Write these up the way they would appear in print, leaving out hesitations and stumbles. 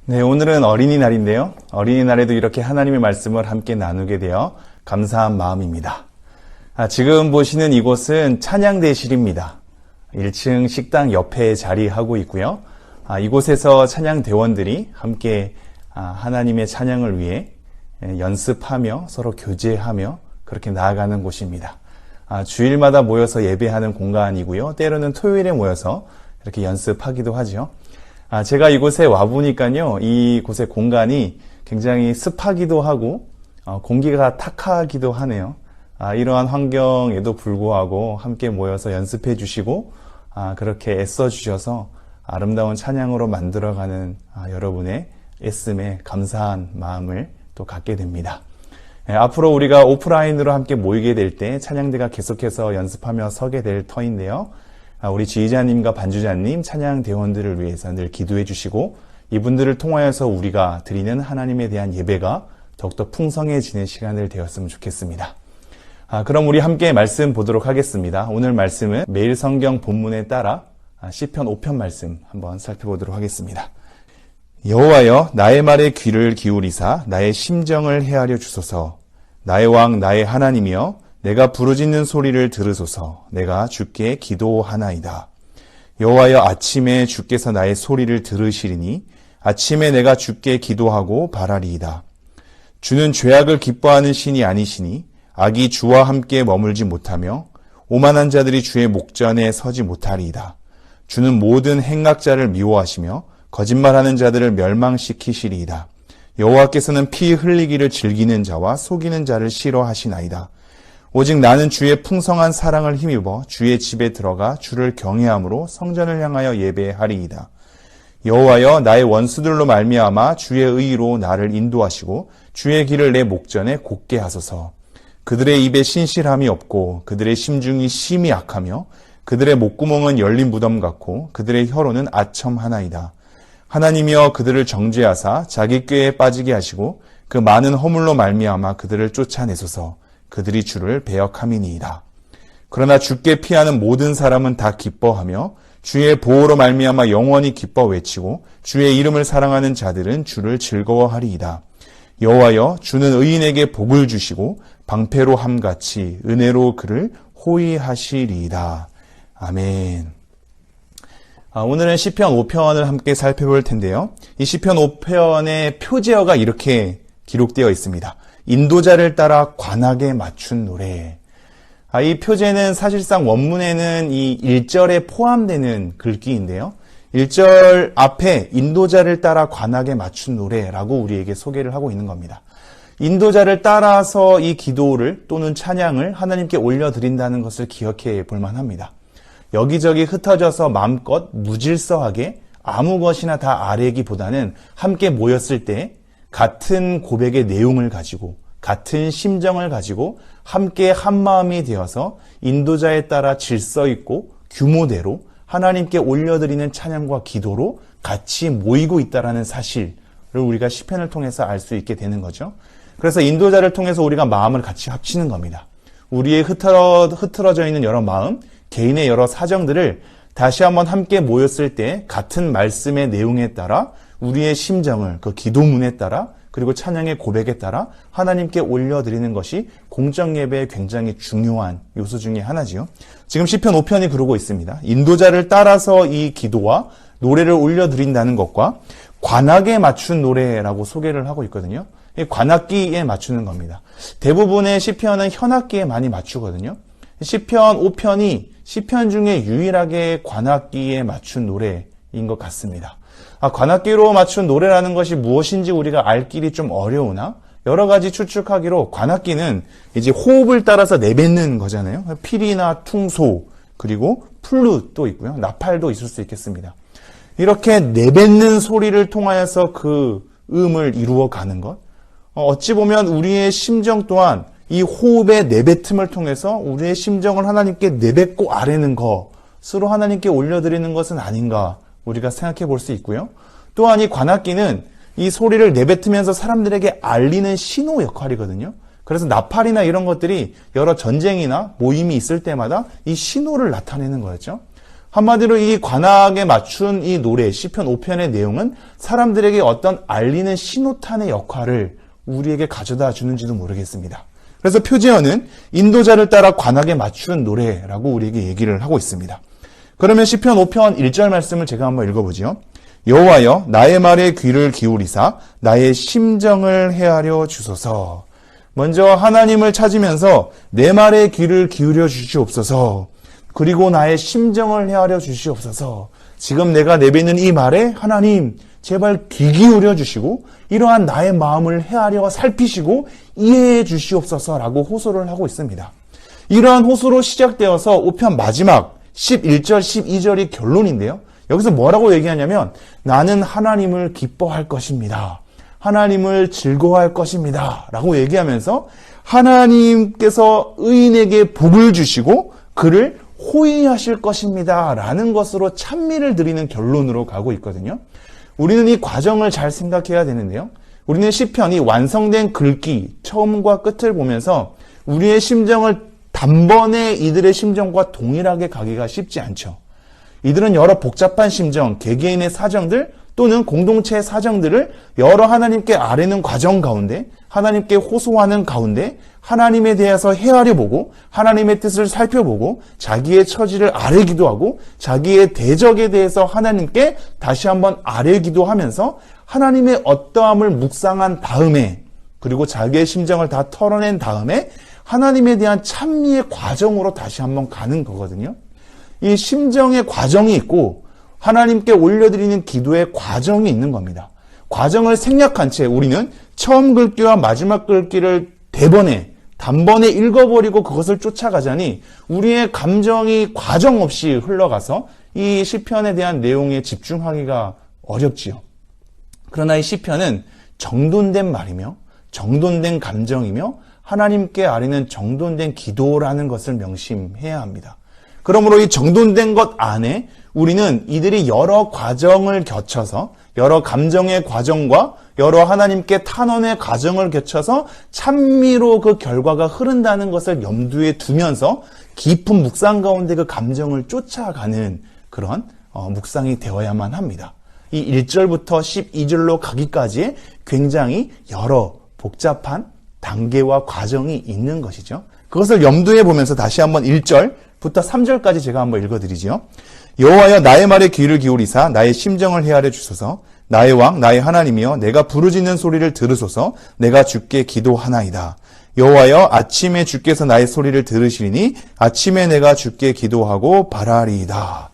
네, 오늘은 어린이날인데요. 어린이날에도 이렇게 하나님의 말씀을 함께 나누게 되어 감사한 마음입니다. 지금 보시는 이곳은 찬양대실입니다. 1층 식당 옆에 자리하고 있고요. 이곳에서 찬양대원들이 함께 하나님의 찬양을 위해 연습하며 서로 교제하며 그렇게 나아가는 곳입니다. 주일마다 모여서 예배하는 공간이고요. 때로는 토요일에 모여서 이렇게 연습하기도 하죠. 제가 이곳에 와보니까요, 이곳의 공간이 굉장히 습하기도 하고, 공기가 탁하기도 하네요. 이러한 환경에도 불구하고 함께 모여서 연습해 주시고, 그렇게 애써 주셔서 아름다운 찬양으로 만들어가는 여러분의 애씀에 감사한 마음을 또 갖게 됩니다. 앞으로 우리가 오프라인으로 함께 모이게 될 때 찬양대가 계속해서 연습하며 서게 될 터인데요. 우리 지휘자님과 반주자님, 찬양 대원들을 위해서 늘 기도해 주시고 이분들을 통하여서 우리가 드리는 하나님에 대한 예배가 더욱더 풍성해지는 시간을 되었으면 좋겠습니다. 그럼 우리 함께 말씀 보도록 하겠습니다. 오늘 말씀은 매일 성경 본문에 따라 시편 5편 말씀 한번 살펴보도록 하겠습니다. 여호와여, 나의 말에 귀를 기울이사 나의 심정을 헤아려 주소서. 나의 왕 나의 하나님이여, 내가 부르짖는 소리를 들으소서. 내가 주께 기도하나이다. 여호와여, 아침에 주께서 나의 소리를 들으시리니 아침에 내가 주께 기도하고 바라리이다. 주는 죄악을 기뻐하는 신이 아니시니 악이 주와 함께 머물지 못하며 오만한 자들이 주의 목전에 서지 못하리이다. 주는 모든 행악자를 미워하시며 거짓말하는 자들을 멸망시키시리이다. 여호와께서는 피 흘리기를 즐기는 자와 속이는 자를 싫어하시나이다. 오직 나는 주의 풍성한 사랑을 힘입어 주의 집에 들어가 주를 경외함으로 성전을 향하여 예배하리이다. 여호와여, 나의 원수들로 말미암아 주의 의로 나를 인도하시고 주의 길을 내 목전에 곧게 하소서. 그들의 입에 신실함이 없고 그들의 심중이 심히 악하며 그들의 목구멍은 열린 무덤 같고 그들의 혀로는 아첨하나이다. 하나님이여, 그들을 정죄하사 자기 꾀에 빠지게 하시고 그 많은 허물로 말미암아 그들을 쫓아내소서. 그들이 주를 배역함이니이다. 그러나 주께 피하는 모든 사람은 다 기뻐하며 주의 보호로 말미암아 영원히 기뻐 외치고 주의 이름을 사랑하는 자들은 주를 즐거워하리이다. 여호와여, 주는 의인에게 복을 주시고 방패로 함같이 은혜로 그를 호위하시리이다. 아멘. 오늘은 시편 5편을 함께 살펴볼 텐데요. 이 시편 5편의 표제어가 이렇게 기록되어 있습니다. 인도자를 따라 관악에 맞춘 노래. 이 표제는 사실상 원문에는 이 1절에 포함되는 글귀인데요. 1절 앞에 인도자를 따라 관악에 맞춘 노래라고 우리에게 소개를 하고 있는 겁니다. 인도자를 따라서 이 기도를 또는 찬양을 하나님께 올려드린다는 것을 기억해 볼 만합니다. 여기저기 흩어져서 마음껏 무질서하게 아무 것이나 다 아뢰기보다는 함께 모였을 때 같은 고백의 내용을 가지고 같은 심정을 가지고 함께 한마음이 되어서 인도자에 따라 질서 있고 규모대로 하나님께 올려드리는 찬양과 기도로 같이 모이고 있다는 사실을 우리가 시편을 통해서 알 수 있게 되는 거죠. 그래서 인도자를 통해서 우리가 마음을 같이 합치는 겁니다. 우리의 흐트러져 있는 여러 마음, 개인의 여러 사정들을 다시 한번 함께 모였을 때 같은 말씀의 내용에 따라 우리의 심정을 그 기도문에 따라 그리고 찬양의 고백에 따라 하나님께 올려드리는 것이 공적 예배의 굉장히 중요한 요소 중에 하나지요. 지금 시편 5편이 그러고 있습니다. 인도자를 따라서 이 기도와 노래를 올려드린다는 것과 관악에 맞춘 노래라고 소개를 하고 있거든요. 이 관악기에 맞추는 겁니다. 대부분의 시편은 현악기에 많이 맞추거든요. 시편 5편이 시편 중에 유일하게 관악기에 맞춘 노래인 것 같습니다. 관악기로 맞춘 노래라는 것이 무엇인지 우리가 알 길이 좀 어려우나 여러 가지 추측하기로 관악기는 이제 호흡을 따라서 내뱉는 거잖아요. 피리나 퉁소 그리고 플룻도 있고요. 나팔도 있을 수 있겠습니다. 이렇게 내뱉는 소리를 통하여서 그 음을 이루어가는 것. 어찌 보면 우리의 심정 또한 이 호흡의 내뱉음을 통해서 우리의 심정을 하나님께 내뱉고 아뢰는 것으로 하나님께 올려드리는 것은 아닌가 우리가 생각해 볼 수 있고요. 또한 이 관악기는 이 소리를 내뱉으면서 사람들에게 알리는 신호 역할이거든요. 그래서 나팔이나 이런 것들이 여러 전쟁이나 모임이 있을 때마다 이 신호를 나타내는 거였죠. 한마디로 이 관악에 맞춘 이 노래, 시편 5편의 내용은 사람들에게 어떤 알리는 신호탄의 역할을 우리에게 가져다 주는지도 모르겠습니다. 그래서 표제어는 인도자를 따라 관악에 맞춘 노래라고 우리에게 얘기를 하고 있습니다. 그러면 시편 5편 1절 말씀을 제가 한번 읽어보지요. 여호와여 나의 말에 귀를 기울이사 나의 심정을 헤아려 주소서. 먼저 하나님을 찾으면서 내 말에 귀를 기울여 주시옵소서. 그리고 나의 심정을 헤아려 주시옵소서. 지금 내가 내뱉는 이 말에 하나님 제발 귀 기울여 주시고 이러한 나의 마음을 헤아려 살피시고 이해해 주시옵소서라고 호소를 하고 있습니다. 이러한 호소로 시작되어서 5편 마지막 11절, 12절이 결론인데요. 여기서 뭐라고 얘기하냐면 나는 하나님을 기뻐할 것입니다. 하나님을 즐거워할 것입니다. 라고 얘기하면서 하나님께서 의인에게 복을 주시고 그를 호의하실 것입니다. 라는 것으로 찬미를 드리는 결론으로 가고 있거든요. 우리는 이 과정을 잘 생각해야 되는데요. 우리는 시편이 완성된 글귀, 처음과 끝을 보면서 우리의 심정을 단번에 이들의 심정과 동일하게 가기가 쉽지 않죠. 이들은 여러 복잡한 심정, 개개인의 사정들 또는 공동체의 사정들을 여러 하나님께 아뢰는 과정 가운데 하나님께 호소하는 가운데 하나님에 대해서 헤아려 보고 하나님의 뜻을 살펴보고 자기의 처지를 아뢰기도 하고 자기의 대적에 대해서 하나님께 다시 한번 아뢰기도 하면서 하나님의 어떠함을 묵상한 다음에 그리고 자기의 심정을 다 털어낸 다음에 하나님에 대한 찬미의 과정으로 다시 한번 가는 거거든요. 이 심정의 과정이 있고 하나님께 올려드리는 기도의 과정이 있는 겁니다. 과정을 생략한 채 우리는 처음 글귀와 마지막 글귀를 단번에 읽어버리고 그것을 쫓아가자니 우리의 감정이 과정 없이 흘러가서 이 시편에 대한 내용에 집중하기가 어렵지요. 그러나 이 시편은 정돈된 말이며 정돈된 감정이며 하나님께 아뢰는 정돈된 기도라는 것을 명심해야 합니다. 그러므로 이 정돈된 것 안에 우리는 이들이 여러 과정을 거쳐서 여러 감정의 과정과 여러 하나님께 탄원의 과정을 거쳐서 찬미로 그 결과가 흐른다는 것을 염두에 두면서 깊은 묵상 가운데 그 감정을 쫓아가는 그런 묵상이 되어야만 합니다. 이 1절부터 12절로 가기까지의 굉장히 여러 복잡한 단계와 과정이 있는 것이죠. 그것을 염두에 보면서 다시 한번 1절부터 3절까지 제가 한번 읽어드리지요. 여호와여 나의 말에 귀를 기울이사 나의 심정을 헤아려 주소서. 나의 왕 나의 하나님이여 내가 부르짖는 소리를 들으소서. 내가 주께 기도하나이다. 여호와여 아침에 주께서 나의 소리를 들으시리니 아침에 내가 주께 기도하고 바라리이다.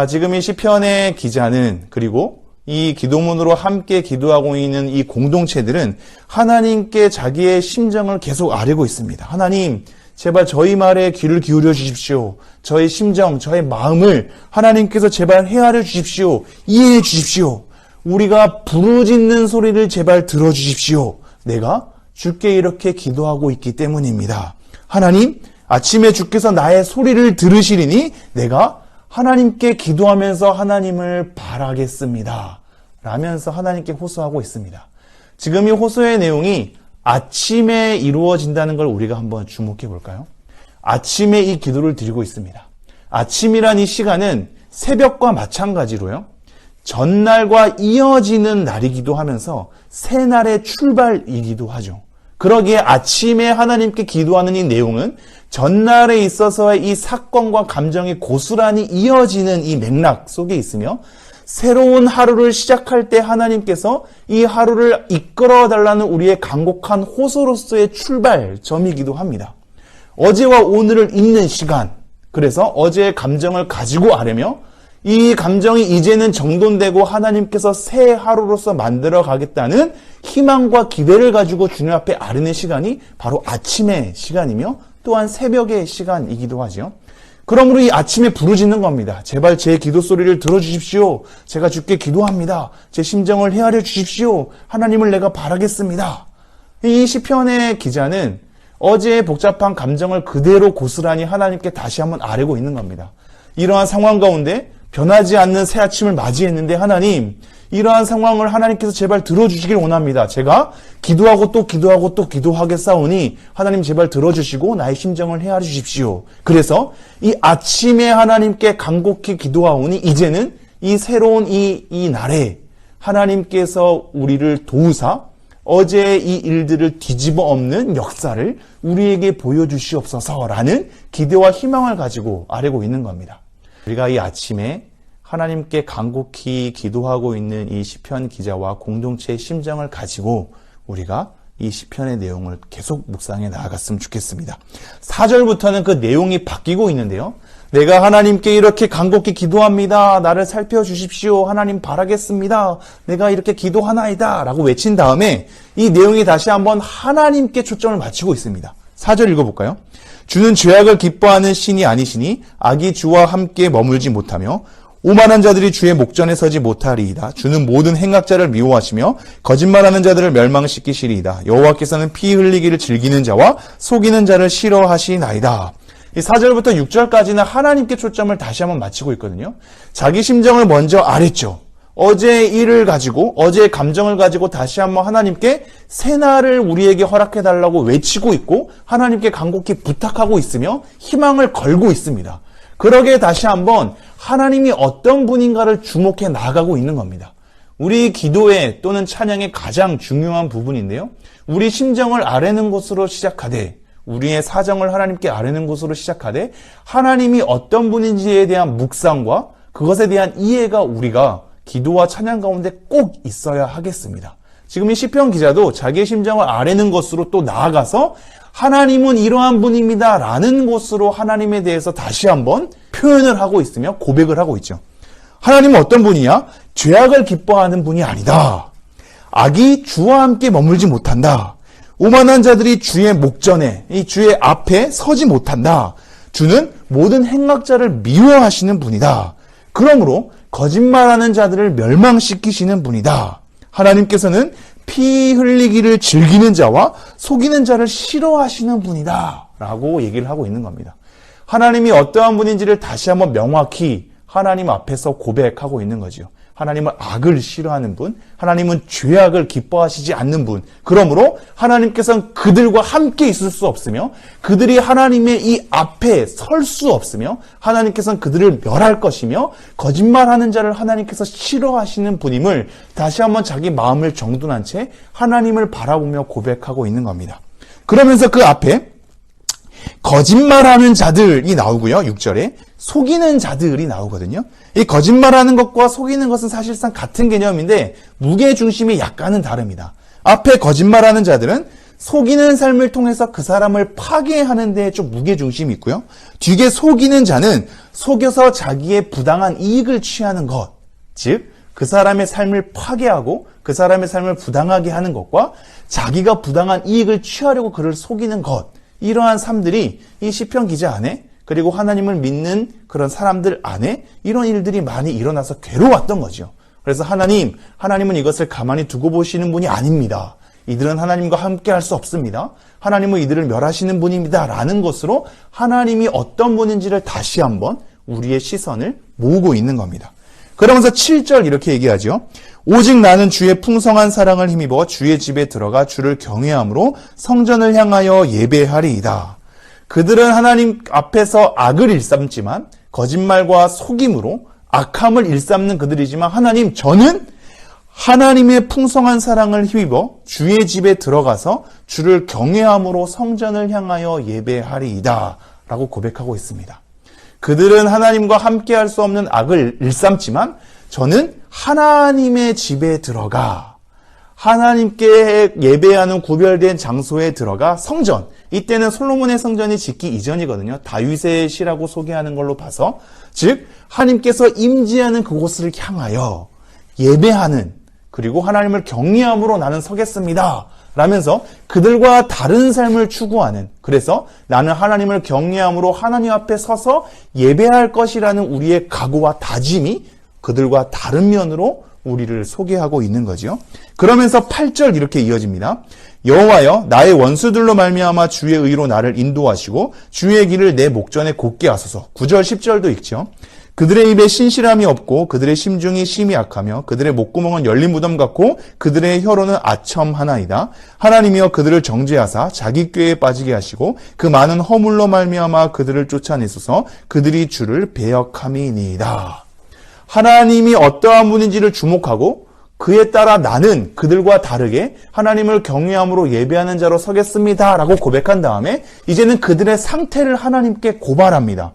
지금 이 시편의 기자는 그리고 이 기도문으로 함께 기도하고 있는 이 공동체들은 하나님께 자기의 심정을 계속 아뢰고 있습니다. 하나님 제발 저희 말에 귀를 기울여 주십시오. 저의 심정, 저의 마음을 하나님께서 제발 헤아려 주십시오. 이해해 주십시오. 우리가 부르짖는 소리를 제발 들어주십시오. 내가 주께 이렇게 기도하고 있기 때문입니다. 하나님, 아침에 주께서 나의 소리를 들으시리니 내가 하나님께 기도하면서 하나님을 바라겠습니다. 라면서 하나님께 호소하고 있습니다. 지금 이 호소의 내용이 아침에 이루어진다는 걸 우리가 한번 주목해 볼까요? 아침에 이 기도를 드리고 있습니다. 아침이란 이 시간은 새벽과 마찬가지로요. 전날과 이어지는 날이기도 하면서 새날의 출발이기도 하죠. 그러기에 아침에 하나님께 기도하는 이 내용은 전날에 있어서의 이 사건과 감정이 고스란히 이어지는 이 맥락 속에 있으며 새로운 하루를 시작할 때 하나님께서 이 하루를 이끌어 달라는 우리의 간곡한 호소로서의 출발점이기도 합니다. 어제와 오늘을 잇는 시간, 그래서 어제의 감정을 가지고 아뢰며 이 감정이 이제는 정돈되고 하나님께서 새 하루로서 만들어 가겠다는 희망과 기대를 가지고 주님 앞에 아뢰는 시간이 바로 아침의 시간이며 또한 새벽의 시간이기도 하죠. 그러므로 이 아침에 부르짖는 겁니다. 제발 제 기도 소리를 들어주십시오. 제가 주께 기도합니다. 제 심정을 헤아려 주십시오. 하나님을 내가 바라겠습니다. 이 시편의 기자는 어제의 복잡한 감정을 그대로 고스란히 하나님께 다시 한번 아뢰고 있는 겁니다. 이러한 상황 가운데 변하지 않는 새 아침을 맞이했는데 하나님, 이러한 상황을 하나님께서 제발 들어주시길 원합니다. 제가 기도하고 또 기도하고 또 기도하겠사오니 하나님 제발 들어주시고 나의 심정을 헤아려 주십시오. 그래서 이 아침에 하나님께 간곡히 기도하오니 이제는 이 새로운 이 날에 하나님께서 우리를 도우사 어제의 이 일들을 뒤집어 엎는 역사를 우리에게 보여주시옵소서라는 기대와 희망을 가지고 아뢰고 있는 겁니다. 우리가 이 아침에 하나님께 간곡히 기도하고 있는 이 시편 기자와 공동체의 심정을 가지고 우리가 이 시편의 내용을 계속 묵상해 나아갔으면 좋겠습니다. 4절부터는 그 내용이 바뀌고 있는데요. 내가 하나님께 이렇게 간곡히 기도합니다. 나를 살펴주십시오. 하나님 바라겠습니다. 내가 이렇게 기도하나이다. 라고 외친 다음에 이 내용이 다시 한번 하나님께 초점을 맞추고 있습니다. 4절 읽어볼까요? 주는 죄악을 기뻐하는 신이 아니시니 악이 주와 함께 머물지 못하며 오만한 자들이 주의 목전에 서지 못하리이다. 주는 모든 행악자를 미워하시며 거짓말하는 자들을 멸망시키시리이다. 여호와께서는 피 흘리기를 즐기는 자와 속이는 자를 싫어하시나이다. 이 4절부터 6절까지는 하나님께 초점을 다시 한번 맞추고 있거든요. 자기 심정을 먼저 아랬죠. 어제의 일을 가지고 어제의 감정을 가지고 다시 한번 하나님께 새날을 우리에게 허락해달라고 외치고 있고 하나님께 간곡히 부탁하고 있으며 희망을 걸고 있습니다. 그러기에 다시 한번 하나님이 어떤 분인가를 주목해 나가고 있는 겁니다. 우리 기도의 또는 찬양의 가장 중요한 부분인데요. 우리 심정을 아뢰는 것으로 시작하되 우리의 사정을 하나님께 아뢰는 것으로 시작하되 하나님이 어떤 분인지에 대한 묵상과 그것에 대한 이해가 우리가 기도와 찬양 가운데 꼭 있어야 하겠습니다. 지금 이 시편 기자도 자기의 심정을 아뢰는 것으로 또 나아가서 하나님은 이러한 분입니다 라는 것으로 하나님에 대해서 다시 한번 표현을 하고 있으며 고백을 하고 있죠. 하나님은 어떤 분이냐? 죄악을 기뻐하는 분이 아니다. 악이 주와 함께 머물지 못한다. 오만한 자들이 주의 목전에, 이 주의 앞에 서지 못한다. 주는 모든 행악자를 미워하시는 분이다. 그러므로 거짓말하는 자들을 멸망시키시는 분이다. 하나님께서는 피 흘리기를 즐기는 자와 속이는 자를 싫어하시는 분이다. 라고 얘기를 하고 있는 겁니다. 하나님이 어떠한 분인지를 다시 한번 명확히 하나님 앞에서 고백하고 있는 거죠. 하나님은 악을 싫어하는 분, 하나님은 죄악을 기뻐하시지 않는 분. 그러므로 하나님께서는 그들과 함께 있을 수 없으며 그들이 하나님의 이 앞에 설 수 없으며 하나님께서는 그들을 멸할 것이며 거짓말하는 자를 하나님께서 싫어하시는 분임을 다시 한번 자기 마음을 정돈한 채 하나님을 바라보며 고백하고 있는 겁니다. 그러면서 그 앞에 거짓말하는 자들이 나오고요. 6절에 속이는 자들이 나오거든요. 이 거짓말하는 것과 속이는 것은 사실상 같은 개념인데 무게중심이 약간은 다릅니다. 앞에 거짓말하는 자들은 속이는 삶을 통해서 그 사람을 파괴하는 데 좀 무게중심이 있고요. 뒤에 속이는 자는 속여서 자기의 부당한 이익을 취하는 것, 즉 그 사람의 삶을 파괴하고 그 사람의 삶을 부당하게 하는 것과 자기가 부당한 이익을 취하려고 그를 속이는 것, 이러한 삶들이 이 시편 기자 안에 그리고 하나님을 믿는 그런 사람들 안에 이런 일들이 많이 일어나서 괴로웠던 거죠. 그래서 하나님은 이것을 가만히 두고 보시는 분이 아닙니다. 이들은 하나님과 함께 할 수 없습니다. 하나님은 이들을 멸하시는 분입니다. 라는 것으로 하나님이 어떤 분인지를 다시 한번 우리의 시선을 모으고 있는 겁니다. 그러면서 7절 이렇게 얘기하죠. 오직 나는 주의 풍성한 사랑을 힘입어 주의 집에 들어가 주를 경외함으로 성전을 향하여 예배하리이다. 그들은 하나님 앞에서 악을 일삼지만 거짓말과 속임으로 악함을 일삼는 그들이지만 하나님, 저는 하나님의 풍성한 사랑을 힘입어 주의 집에 들어가서 주를 경외함으로 성전을 향하여 예배하리이다 라고 고백하고 있습니다. 그들은 하나님과 함께 할 수 없는 악을 일삼지만 저는 하나님의 집에 들어가 하나님께 예배하는 구별된 장소에 들어가 성전, 이때는 솔로몬의 성전이 짓기 이전이거든요. 다윗의 시라고 소개하는 걸로 봐서, 즉 하나님께서 임재하는 그곳을 향하여 예배하는, 그리고 하나님을 경외함으로 나는 서겠습니다 라면서 그들과 다른 삶을 추구하는, 그래서 나는 하나님을 경외함으로 하나님 앞에 서서 예배할 것이라는 우리의 각오와 다짐이 그들과 다른 면으로 우리를 소개하고 있는 거죠. 그러면서 8절 이렇게 이어집니다. 여호와여, 나의 원수들로 말미암아 주의 의로 나를 인도하시고 주의 길을 내 목전에 곧게 하소서. 9절 10절도 있죠. 그들의 입에 신실함이 없고 그들의 심중이 심히 악하며 그들의 목구멍은 열린 무덤 같고 그들의 혀로는 아첨하나이다. 하나님이여 그들을 정죄하사 자기 꾀에 빠지게 하시고 그 많은 허물로 말미암아 그들을 쫓아내소서. 그들이 주를 배역함이니이다. 하나님이 어떠한 분인지를 주목하고 그에 따라 나는 그들과 다르게 하나님을 경외함으로 예배하는 자로 서겠습니다 라고 고백한 다음에 이제는 그들의 상태를 하나님께 고발합니다.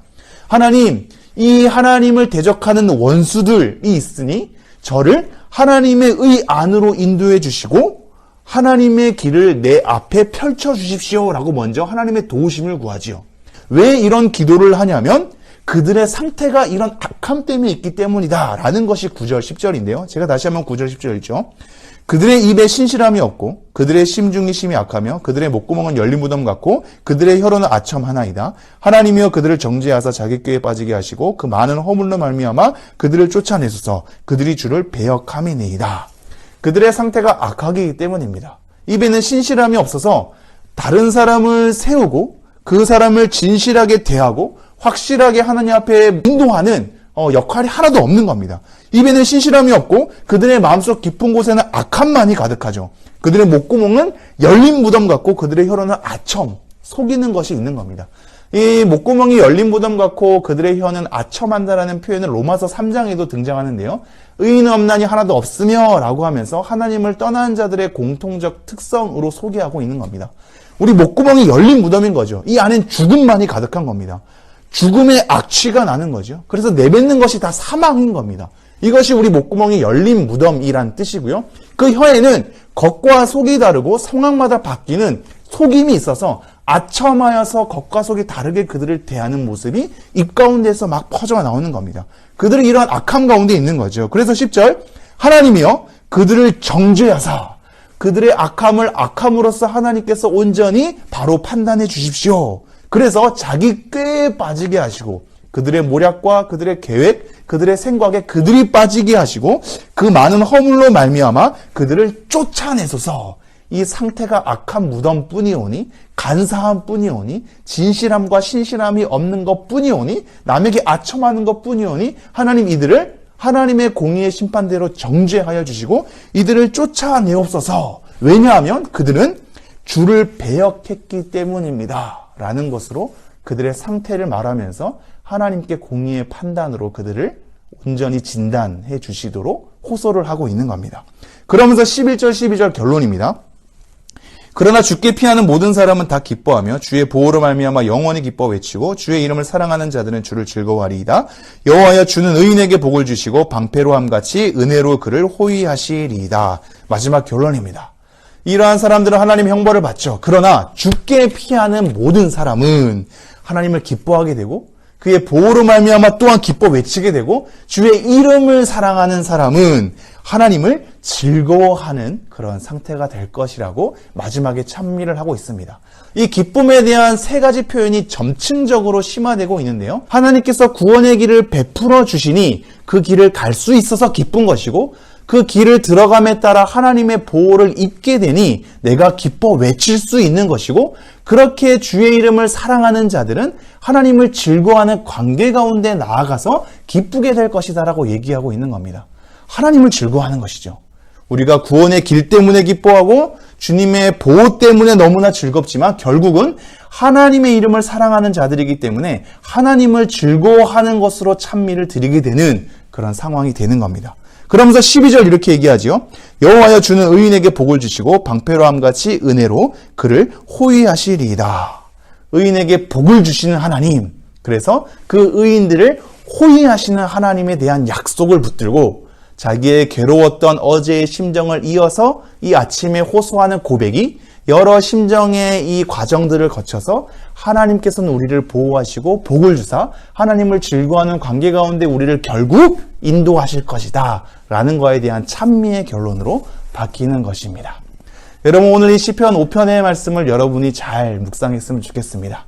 하나님, 이 하나님을 대적하는 원수들이 있으니 저를 하나님의 의 안으로 인도해 주시고 하나님의 길을 내 앞에 펼쳐 주십시오 라고 먼저 하나님의 도우심을 구하지요. 왜 이런 기도를 하냐면 그들의 상태가 이런 악함 때문에 있기 때문이다 라는 것이 9절 10절인데요. 제가 다시 한번 9절 10절 읽죠. 그들의 입에 신실함이 없고 그들의 심중이 심히 악하며 그들의 목구멍은 열린 무덤 같고 그들의 혀로는 아첨하나이다. 하나님이여 그들을 정죄하사 자기 꾀에 빠지게 하시고 그 많은 허물로 말미암아 그들을 쫓아내소서. 그들이 주를 배역함이니이다. 그들의 상태가 악하기 때문입니다. 입에는 신실함이 없어서 다른 사람을 세우고 그 사람을 진실하게 대하고 확실하게 하나님 앞에 인도하는 역할이 하나도 없는 겁니다. 입에는 신실함이 없고 그들의 마음속 깊은 곳에는 악함만이 가득하죠. 그들의 목구멍은 열린 무덤 같고 그들의 혀로는 아첨, 속이는 것이 있는 겁니다. 이 목구멍이 열린 무덤 같고 그들의 혀는 아첨한다라는 표현은 로마서 3장에도 등장하는데요. 의인은 없나니 하나도 없으며 라고 하면서 하나님을 떠난 자들의 공통적 특성으로 소개하고 있는 겁니다. 우리 목구멍이 열린 무덤인 거죠. 이 안엔 죽음만이 가득한 겁니다. 죽음의 악취가 나는 거죠. 그래서 내뱉는 것이 다 사망인 겁니다. 이것이 우리 목구멍이 열린 무덤이란 뜻이고요. 그 혀에는 겉과 속이 다르고 상황마다 바뀌는 속임이 있어서 아첨하여서 겉과 속이 다르게 그들을 대하는 모습이 입 가운데서 막 퍼져 나오는 겁니다. 그들은 이러한 악함 가운데 있는 거죠. 그래서 10절 하나님이여 그들을 정죄하사 그들의 악함을 악함으로써 하나님께서 온전히 바로 판단해 주십시오. 그래서 자기 꾀에 빠지게 하시고 그들의 모략과 그들의 계획, 그들의 생각에 그들이 빠지게 하시고 그 많은 허물로 말미암아 그들을 쫓아내소서. 이 상태가 악한 무덤뿐이오니 간사함 뿐이오니 진실함과 신실함이 없는 것뿐이오니 남에게 아첨하는 것뿐이오니 하나님 이들을 하나님의 공의의 심판대로 정죄하여 주시고 이들을 쫓아내옵소서. 왜냐하면 그들은 주를 배역했기 때문입니다 라는 것으로 그들의 상태를 말하면서 하나님께 공의의 판단으로 그들을 온전히 진단해 주시도록 호소를 하고 있는 겁니다. 그러면서 11절 12절 결론입니다. 그러나 주께 피하는 모든 사람은 다 기뻐하며 주의 보호로 말미암아 영원히 기뻐 외치고 주의 이름을 사랑하는 자들은 주를 즐거워하리이다. 여호와여 주는 의인에게 복을 주시고 방패로함 같이 은혜로 그를 호위하시리이다. 마지막 결론입니다. 이러한 사람들은 하나님의 형벌을 받죠. 그러나 주께 피하는 모든 사람은 하나님을 기뻐하게 되고 그의 보호로 말미암아 또한 기뻐 외치게 되고 주의 이름을 사랑하는 사람은 하나님을 즐거워하는 그런 상태가 될 것이라고 마지막에 찬미를 하고 있습니다. 이 기쁨에 대한 세 가지 표현이 점층적으로 심화되고 있는데요. 하나님께서 구원의 길을 베풀어 주시니 그 길을 갈 수 있어서 기쁜 것이고 그 길을 들어감에 따라 하나님의 보호를 입게 되니 내가 기뻐 외칠 수 있는 것이고 그렇게 주의 이름을 사랑하는 자들은 하나님을 즐거워하는 관계 가운데 나아가서 기쁘게 될 것이다라고 얘기하고 있는 겁니다. 하나님을 즐거워하는 것이죠. 우리가 구원의 길 때문에 기뻐하고 주님의 보호 때문에 너무나 즐겁지만 결국은 하나님의 이름을 사랑하는 자들이기 때문에 하나님을 즐거워하는 것으로 찬미를 드리게 되는 그런 상황이 되는 겁니다. 그러면서 12절 이렇게 얘기하지요. 여호와여 주는 의인에게 복을 주시고 방패로함 같이 은혜로 그를 호위하시리이다. 의인에게 복을 주시는 하나님. 그래서 그 의인들을 호위하시는 하나님에 대한 약속을 붙들고 자기의 괴로웠던 어제의 심정을 이어서 이 아침에 호소하는 고백이 여러 심정의 이 과정들을 거쳐서 하나님께서는 우리를 보호하시고 복을 주사 하나님을 즐거워하는 관계 가운데 우리를 결국 인도하실 것이다 라는 거에 대한 찬미의 결론으로 바뀌는 것입니다. 여러분 오늘 이 시편 5편의 말씀을 여러분이 잘 묵상했으면 좋겠습니다.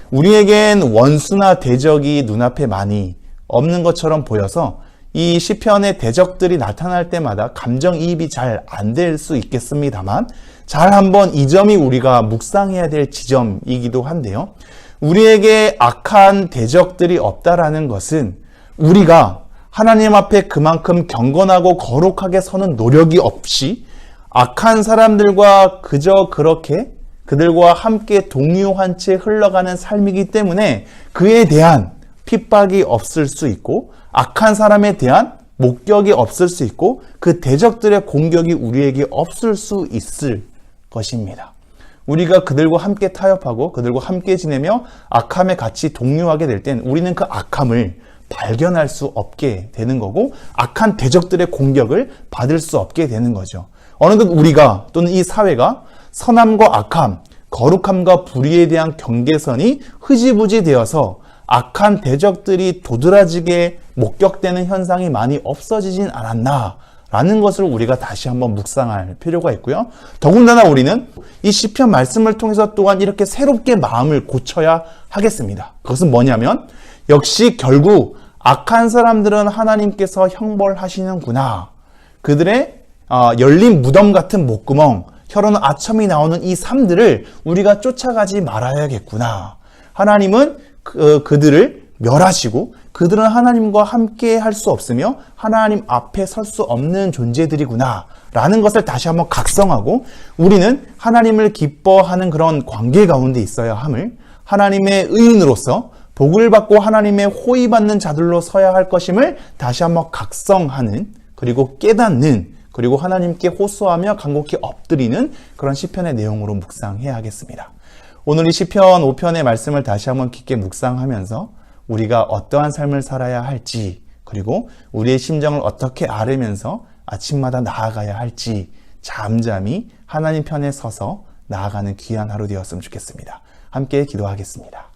우리에겐 원수나 대적이 눈앞에 많이 없는 것처럼 보여서 이 시편의 대적들이 나타날 때마다 감정이입이 잘 안 될 수 있겠습니다만 잘 한번 이 점이 우리가 묵상해야 될 지점이기도 한데요. 우리에게 악한 대적들이 없다라는 것은 우리가 하나님 앞에 그만큼 경건하고 거룩하게 서는 노력이 없이 악한 사람들과 그저 그렇게 그들과 함께 동요한 채 흘러가는 삶이기 때문에 그에 대한 핍박이 없을 수 있고 악한 사람에 대한 목격이 없을 수 있고 그 대적들의 공격이 우리에게 없을 수 있을 것입니다. 우리가 그들과 함께 타협하고 그들과 함께 지내며 악함에 같이 동요하게 될 땐 우리는 그 악함을 발견할 수 없게 되는 거고 악한 대적들의 공격을 받을 수 없게 되는 거죠. 어느덧 우리가 또는 이 사회가 선함과 악함, 거룩함과 불의에 대한 경계선이 흐지부지 되어서 악한 대적들이 도드라지게 목격되는 현상이 많이 없어지진 않았나 라는 것을 우리가 다시 한번 묵상할 필요가 있고요. 더군다나 우리는 이 시편 말씀을 통해서 또한 이렇게 새롭게 마음을 고쳐야 하겠습니다. 그것은 뭐냐면 역시 결국 악한 사람들은 하나님께서 형벌하시는구나. 그들의 열린 무덤 같은 목구멍, 혀로는 아첨이 나오는 이 삶들을 우리가 쫓아가지 말아야겠구나. 하나님은 그들을 멸하시고 그들은 하나님과 함께 할 수 없으며 하나님 앞에 설 수 없는 존재들이구나 라는 것을 다시 한번 각성하고 우리는 하나님을 기뻐하는 그런 관계 가운데 있어야 함을 하나님의 의인으로서 복을 받고 하나님의 호의받는 자들로 서야 할 것임을 다시 한번 각성하는 그리고 깨닫는 그리고 하나님께 호소하며 간곡히 엎드리는 그런 시편의 내용으로 묵상해야 하겠습니다. 오늘 이 시편 5편의 말씀을 다시 한번 깊게 묵상하면서 우리가 어떠한 삶을 살아야 할지 그리고 우리의 심정을 어떻게 앓으면서 아침마다 나아가야 할지 잠잠히 하나님 편에 서서 나아가는 귀한 하루 되었으면 좋겠습니다. 함께 기도하겠습니다.